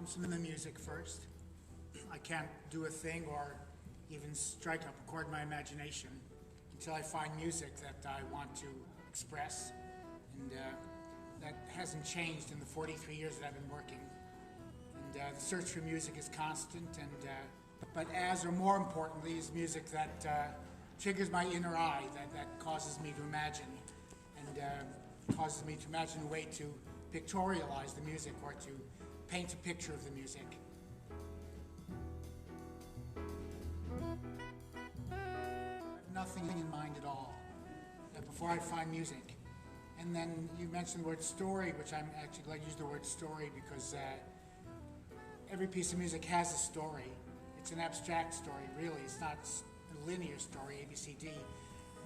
comes from the music first. I can't do a thing or even strike up a chord in my imagination until I find music that I want to express. And that hasn't changed in the 43 years that I've been working. And the search for music is constant, but as or more importantly is music that triggers my inner eye, that causes me to imagine, and causes me to imagine a way to pictorialize the music or to paint a picture of the music. I have nothing in mind at all before I find music. And then you mentioned the word story, which I'm actually glad you used the word story because every piece of music has a story. It's an abstract story, really. It's not a linear story, A, B, C, D.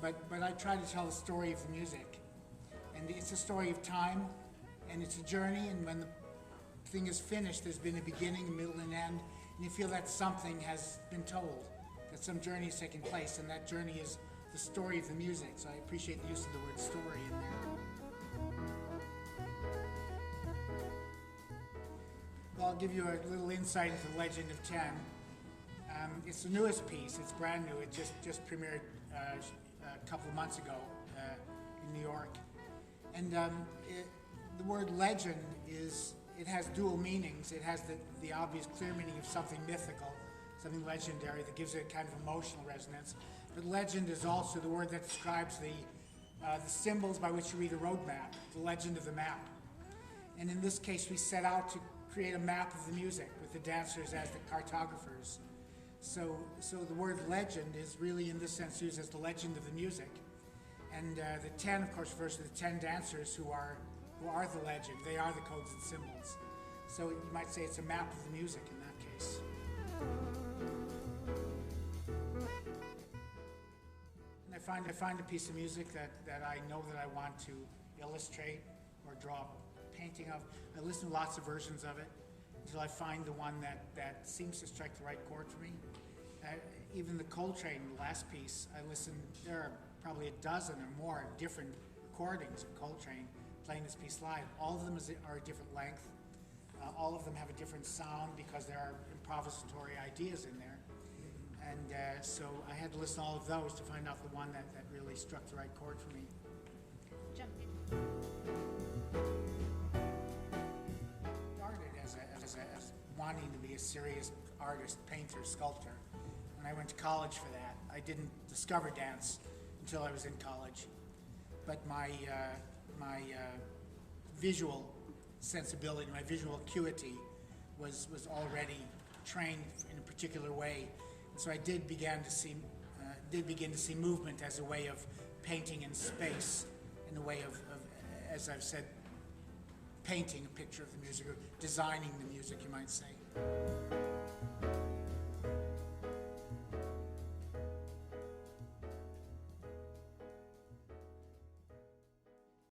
But I try to tell the story of the music. And it's a story of time, and it's a journey, and when the thing is finished, there's been a beginning, a middle, and an end, and you feel that something has been told, that some journey has taken place, and that journey is the story of the music. So I appreciate the use of the word story in there. Well, I'll give you a little insight into the Legend of 10. It's the newest piece. It's brand new. It just premiered a couple of months ago in New York. And the word legend it has dual meanings. It has the obvious clear meaning of something mythical, something legendary that gives it a kind of emotional resonance. But legend is also the word that describes the symbols by which you read a road map, the legend of the map. And in this case, we set out to create a map of the music with the dancers as the cartographers. So the word legend is really, in this sense, used as the legend of the music. And the 10, of course, refers to the 10 dancers who are the legend. They are the codes and symbols. So you might say it's a map of the music in that case. And I find a piece of music that I know that I want to illustrate or draw a painting of. I listen to lots of versions of it until I find the one that seems to strike the right chord for me. Even the Coltrane, the last piece, there are probably a dozen or more different recordings of Coltrane playing this piece live. All of them are a different length. All of them have a different sound because there are improvisatory ideas in there. And so I had to listen to all of those to find out the one that really struck the right chord for me. Jump in. Started as wanting to be a serious artist, painter, sculptor. When I went to college for that, I didn't discover dance until I was in college. But my visual sensibility, my visual acuity was already trained in a particular way. And so I did begin to see movement as a way of painting in space, in a way of, as I've said, painting a picture of the music, or designing the music, you might say.